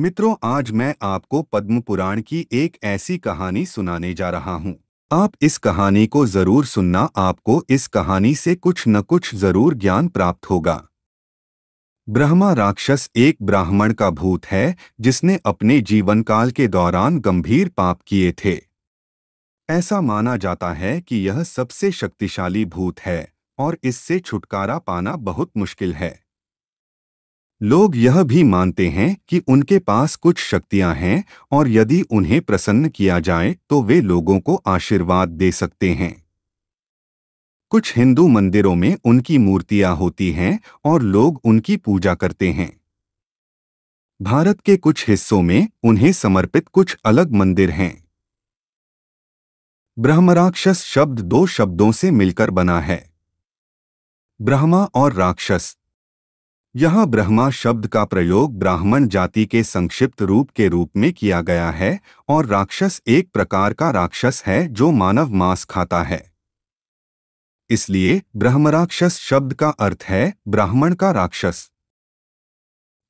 मित्रों, आज मैं आपको पद्म पुराण की एक ऐसी कहानी सुनाने जा रहा हूँ। आप इस कहानी को जरूर सुनना, आपको इस कहानी से कुछ न कुछ जरूर ज्ञान प्राप्त होगा। ब्रह्मा राक्षस एक ब्राह्मण का भूत है जिसने अपने जीवन काल के दौरान गंभीर पाप किए थे। ऐसा माना जाता है कि यह सबसे शक्तिशाली भूत है और इससे छुटकारा पाना बहुत मुश्किल है। लोग यह भी मानते हैं कि उनके पास कुछ शक्तियां हैं और यदि उन्हें प्रसन्न किया जाए तो वे लोगों को आशीर्वाद दे सकते हैं। कुछ हिंदू मंदिरों में उनकी मूर्तियां होती हैं और लोग उनकी पूजा करते हैं। भारत के कुछ हिस्सों में उन्हें समर्पित कुछ अलग मंदिर हैं। ब्रह्मराक्षस शब्द दो शब्दों से मिलकर बना है, ब्रह्मा और राक्षस। यहाँ ब्रह्मा शब्द का प्रयोग ब्राह्मण जाति के संक्षिप्त रूप के रूप में किया गया है और राक्षस एक प्रकार का राक्षस है जो मानव मांस खाता है। इसलिए ब्रह्मराक्षस शब्द का अर्थ है ब्राह्मण का राक्षस।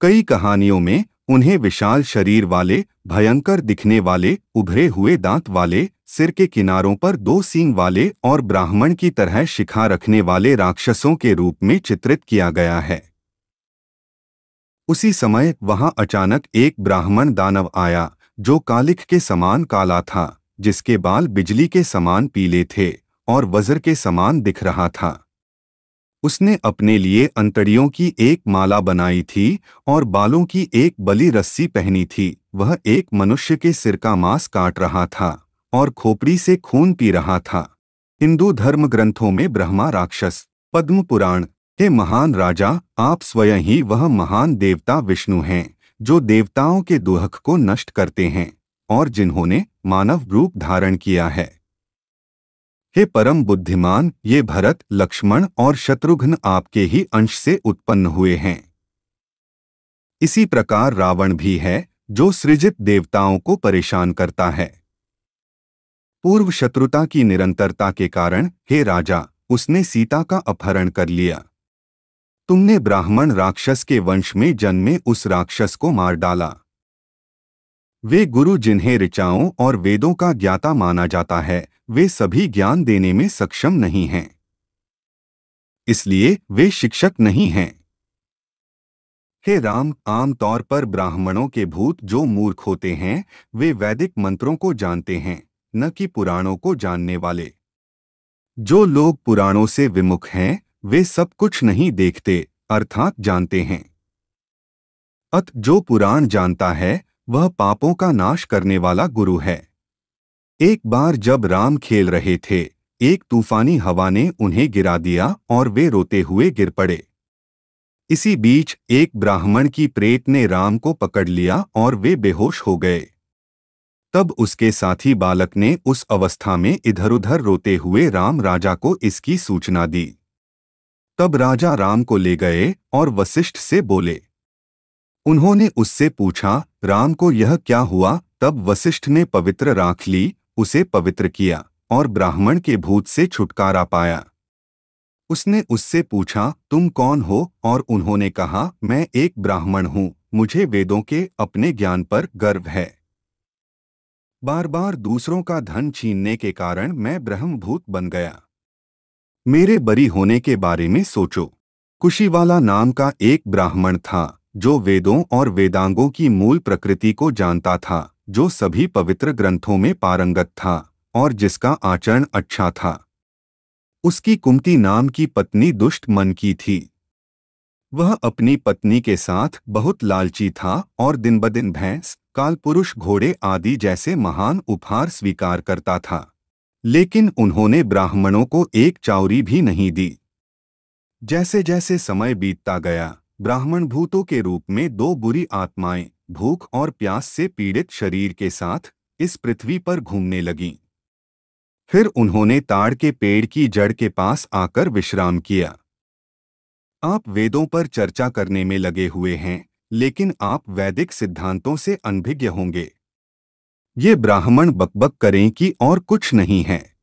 कई कहानियों में उन्हें विशाल शरीर वाले, भयंकर दिखने वाले, उभरे हुए दांत वाले, सिर के किनारों पर दो सींग वाले और ब्राह्मण की तरह शिखा रखने वाले राक्षसों के रूप में चित्रित किया गया है। उसी समय वहां अचानक एक ब्राह्मण दानव आया जो कालिख के समान काला था, जिसके बाल बिजली के समान पीले थे और वज्र के समान दिख रहा था। उसने अपने लिए अंतड़ियों की एक माला बनाई थी और बालों की एक बली रस्सी पहनी थी। वह एक मनुष्य के सिर का मांस काट रहा था और खोपड़ी से खून पी रहा था। हिंदू धर्म ग्रंथों में ब्रह्मा राक्षस, पद्म पुराण, हे महान राजा, आप स्वयं ही वह महान देवता विष्णु हैं जो देवताओं के दुख को नष्ट करते हैं और जिन्होंने मानव रूप धारण किया है। हे परम बुद्धिमान, ये भरत, लक्ष्मण और शत्रुघ्न आपके ही अंश से उत्पन्न हुए हैं। इसी प्रकार रावण भी है जो सृजित देवताओं को परेशान करता है। पूर्व शत्रुता की निरंतरता के कारण, हे राजा, उसने सीता का अपहरण कर लिया। तुमने ब्राह्मण राक्षस के वंश में जन्मे उस राक्षस को मार डाला। वे गुरु जिन्हें ऋचाओं और वेदों का ज्ञाता माना जाता है, वे सभी ज्ञान देने में सक्षम नहीं हैं। इसलिए वे शिक्षक नहीं हैं। हे राम, आमतौर पर ब्राह्मणों के भूत जो मूर्ख होते हैं, वे वैदिक मंत्रों को जानते हैं, न कि पुराणों को जानने वाले। जो लोग पुराणों से विमुख हैं, वे सब कुछ नहीं देखते, अर्थात जानते हैं। जो पुराण जानता है, वह पापों का नाश करने वाला गुरु है। एक बार जब राम खेल रहे थे, एक तूफानी हवा ने उन्हें गिरा दिया और वे रोते हुए गिर पड़े। इसी बीच एक ब्राह्मण की प्रेत ने राम को पकड़ लिया और वे बेहोश हो गए। तब उसके साथी बालक ने उस अवस्था में इधर-उधर रोते हुए राम राजा को इसकी सूचना दी। तब राजा राम को ले गए और वशिष्ठ से बोले। उन्होंने उससे पूछा, राम को यह क्या हुआ? तब वशिष्ठ ने पवित्र राख ली, उसे पवित्र किया और ब्राह्मण के भूत से छुटकारा पाया। उसने उससे पूछा, तुम कौन हो? और उन्होंने कहा, मैं एक ब्राह्मण हूँ, मुझे वेदों के अपने ज्ञान पर गर्व है। बार बार दूसरों का धन छीनने के कारण मैं ब्रह्मभूत बन गया। मेरे बरी होने के बारे में सोचो। कुशीवाला नाम का एक ब्राह्मण था जो वेदों और वेदांगों की मूल प्रकृति को जानता था, जो सभी पवित्र ग्रंथों में पारंगत था और जिसका आचरण अच्छा था। उसकी कुंती नाम की पत्नी दुष्ट मन की थी। वह अपनी पत्नी के साथ बहुत लालची था और दिन-ब-दिन भैंस, कालपुरुष, घोड़े आदि जैसे महान उपहार स्वीकार करता था। लेकिन उन्होंने ब्राह्मणों को एक चाउरी भी नहीं दी। जैसे जैसे समय बीतता गया, ब्राह्मण भूतों के रूप में दो बुरी आत्माएं भूख और प्यास से पीड़ित शरीर के साथ इस पृथ्वी पर घूमने लगीं। फिर उन्होंने ताड़ के पेड़ की जड़ के पास आकर विश्राम किया। आप वेदों पर चर्चा करने में लगे हुए हैं, लेकिन आप वैदिक सिद्धांतों से अनभिज्ञ होंगे। ये ब्राह्मण बकबक करें कि और कुछ नहीं है।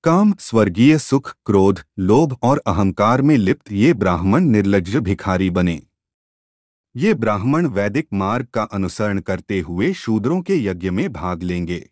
काम, स्वर्गीय सुख, क्रोध, लोभ और अहंकार में लिप्त ये ब्राह्मण निर्लज्ज भिखारी बने। ये ब्राह्मण वैदिक मार्ग का अनुसरण करते हुए शूद्रों के यज्ञ में भाग लेंगे।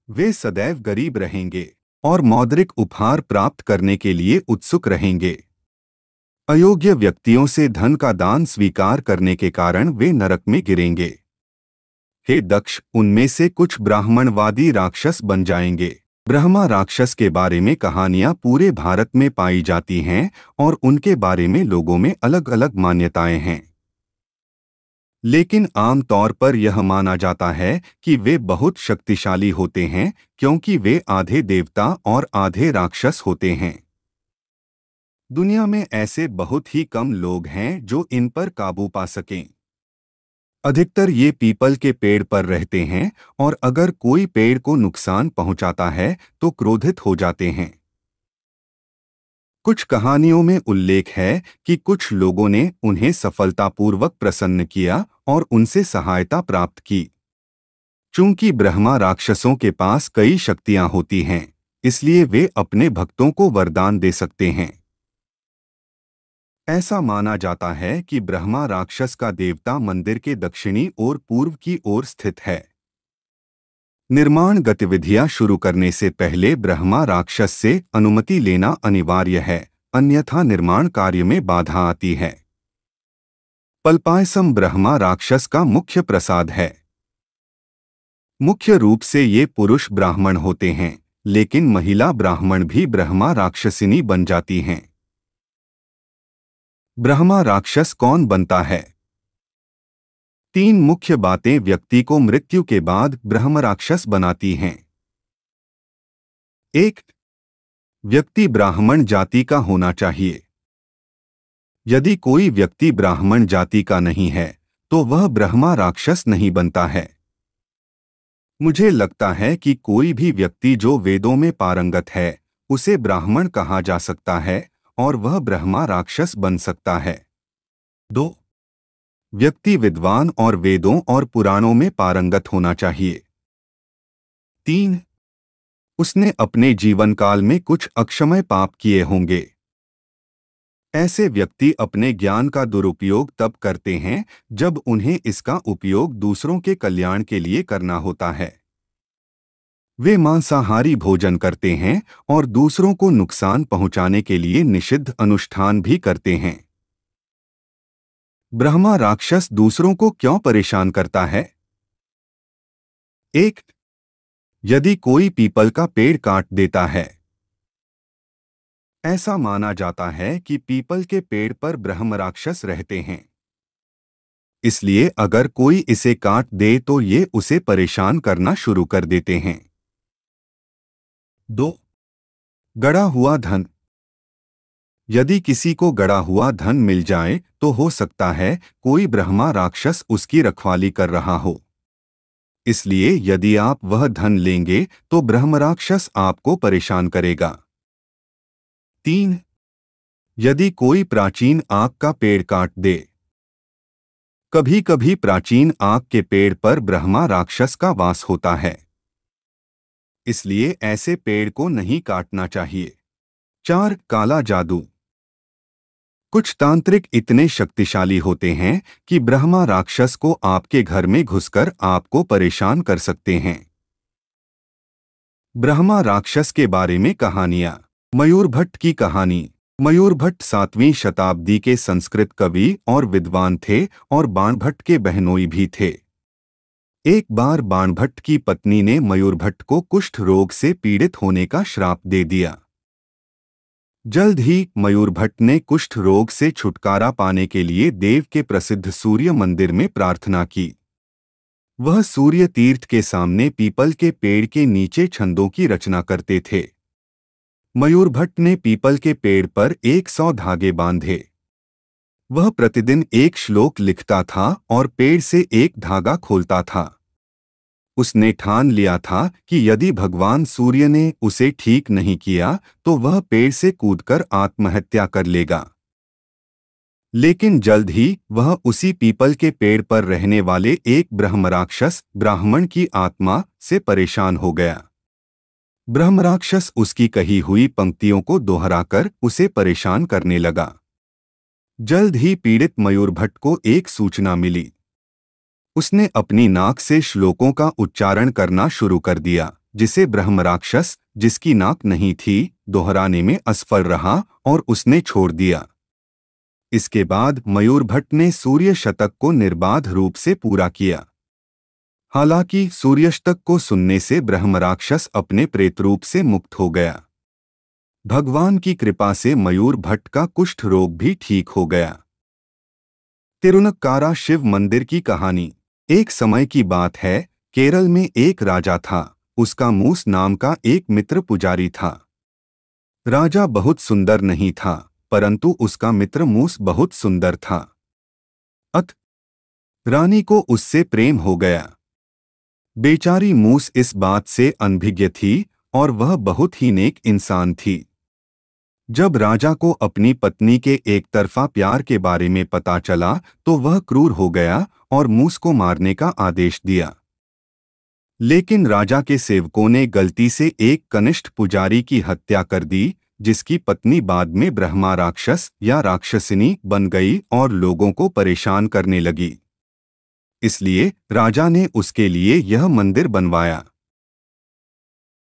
वे सदैव गरीब रहेंगे और मौद्रिक उपहार प्राप्त करने के लिए उत्सुक रहेंगे। अयोग्य व्यक्तियों से धन का दान स्वीकार करने के कारण वे नरक में गिरेंगे। हे दक्ष, उनमें से कुछ ब्राह्मणवादी राक्षस बन जाएंगे। ब्रह्मा राक्षस के बारे में कहानियां पूरे भारत में पाई जाती हैं और उनके बारे में लोगों में अलग अलग मान्यताएं हैं। लेकिन आम तौर पर यह माना जाता है कि वे बहुत शक्तिशाली होते हैं क्योंकि वे आधे देवता और आधे राक्षस होते हैं। दुनिया में ऐसे बहुत ही कम लोग हैं जो इन पर काबू पा सकें। अधिकतर ये पीपल के पेड़ पर रहते हैं और अगर कोई पेड़ को नुकसान पहुंचाता है तो क्रोधित हो जाते हैं। कुछ कहानियों में उल्लेख है कि कुछ लोगों ने उन्हें सफलतापूर्वक प्रसन्न किया और उनसे सहायता प्राप्त की। चूंकि ब्रह्मा राक्षसों के पास कई शक्तियां होती हैं, इसलिए वे अपने भक्तों को वरदान दे सकते हैं। ऐसा माना जाता है कि ब्रह्मा राक्षस का देवता मंदिर के दक्षिणी और पूर्व की ओर स्थित है। निर्माण गतिविधियां शुरू करने से पहले ब्रह्मा राक्षस से अनुमति लेना अनिवार्य है, अन्यथा निर्माण कार्य में बाधा आती है। पलपायसम ब्रह्मा राक्षस का मुख्य प्रसाद है। मुख्य रूप से ये पुरुष ब्राह्मण होते हैं, लेकिन महिला ब्राह्मण भी ब्रह्मा राक्षसिनी बन जाती हैं। ब्रह्मा राक्षस कौन बनता है? 3 मुख्य बातें व्यक्ति को मृत्यु के बाद ब्रह्म राक्षस बनाती हैं। 1. व्यक्ति ब्राह्मण जाति का होना चाहिए। यदि कोई व्यक्ति ब्राह्मण जाति का नहीं है तो वह ब्रह्मा राक्षस नहीं बनता है। मुझे लगता है कि कोई भी व्यक्ति जो वेदों में पारंगत है उसे ब्राह्मण कहा जा सकता है और वह ब्रह्मा राक्षस बन सकता है। 2. व्यक्ति विद्वान और वेदों और पुराणों में पारंगत होना चाहिए। 3. उसने अपने जीवन काल में कुछ अक्षमय पाप किए होंगे। ऐसे व्यक्ति अपने ज्ञान का दुरुपयोग तब करते हैं जब उन्हें इसका उपयोग दूसरों के कल्याण के लिए करना होता है। वे मांसाहारी भोजन करते हैं और दूसरों को नुकसान पहुंचाने के लिए निषिद्ध अनुष्ठान भी करते हैं। ब्रह्मा राक्षस दूसरों को क्यों परेशान करता है? 1. यदि कोई पीपल का पेड़ काट देता है। ऐसा माना जाता है कि पीपल के पेड़ पर ब्रह्म राक्षस रहते हैं, इसलिए अगर कोई इसे काट दे तो ये उसे परेशान करना शुरू कर देते हैं। 2. गड़ा हुआ धन। यदि किसी को गड़ा हुआ धन मिल जाए तो हो सकता है कोई ब्रह्मा राक्षस उसकी रखवाली कर रहा हो। इसलिए यदि आप वह धन लेंगे तो ब्रह्म राक्षस आपको परेशान करेगा। 3. यदि कोई प्राचीन आक का पेड़ काट दे। कभी कभी प्राचीन आक के पेड़ पर ब्रह्मा राक्षस का वास होता है, इसलिए ऐसे पेड़ को नहीं काटना चाहिए। 4. काला जादू। कुछ तांत्रिक इतने शक्तिशाली होते हैं कि ब्रह्मा राक्षस को आपके घर में घुसकर आपको परेशान कर सकते हैं। ब्रह्मा राक्षस के बारे में कहानियां। मयूरभट्ट की कहानी। मयूरभट्ट 7वीं शताब्दी के संस्कृत कवि और विद्वान थे और बाणभट्ट के बहनोई भी थे। एक बार बाणभट्ट की पत्नी ने मयूरभट्ट को कुष्ठ रोग से पीड़ित होने का श्राप दे दिया। जल्द ही मयूरभट्ट ने कुष्ठ रोग से छुटकारा पाने के लिए देव के प्रसिद्ध सूर्य मंदिर में प्रार्थना की। वह सूर्य तीर्थ के सामने पीपल के पेड़ के नीचे छंदों की रचना करते थे। मयूरभट्ट ने पीपल के पेड़ पर 100 धागे बांधे। वह प्रतिदिन एक श्लोक लिखता था और पेड़ से एक धागा खोलता था। उसने ठान लिया था कि यदि भगवान सूर्य ने उसे ठीक नहीं किया तो वह पेड़ से कूदकर आत्महत्या कर लेगा। लेकिन जल्द ही वह उसी पीपल के पेड़ पर रहने वाले एक ब्रह्म राक्षस ब्राह्मण की आत्मा से परेशान हो गया। ब्रह्म राक्षस उसकी कही हुई पंक्तियों को दोहराकर उसे परेशान करने लगा। जल्द ही पीड़ित मयूरभट्ट को एक सूचना मिली। उसने अपनी नाक से श्लोकों का उच्चारण करना शुरू कर दिया, जिसे ब्रह्मराक्षस, जिसकी नाक नहीं थी, दोहराने में असफल रहा और उसने छोड़ दिया। इसके बाद मयूरभट्ट ने सूर्य शतक को निर्बाध रूप से पूरा किया। हालांकि सूर्यशतक को सुनने से ब्रह्मराक्षस अपने प्रेतरूप से मुक्त हो गया। भगवान की कृपा से मयूरभट्ट का कुष्ठ रोग भी ठीक हो गया। तिरुनक्कारा शिव मंदिर की कहानी। एक समय की बात है, केरल में एक राजा था। उसका मूस नाम का एक मित्र पुजारी था। राजा बहुत सुंदर नहीं था, परंतु उसका मित्र मूस बहुत सुंदर था। रानी को उससे प्रेम हो गया। बेचारी मूस इस बात से अनभिज्ञ थी और वह बहुत ही नेक इंसान थी। जब राजा को अपनी पत्नी के एक तरफा प्यार के बारे में पता चला तो वह क्रूर हो गया और मूस को मारने का आदेश दिया। लेकिन राजा के सेवकों ने गलती से एक कनिष्ठ पुजारी की हत्या कर दी, जिसकी पत्नी बाद में ब्रह्मा राक्षस या राक्षसिनी बन गई और लोगों को परेशान करने लगी। इसलिए राजा ने उसके लिए यह मंदिर बनवाया।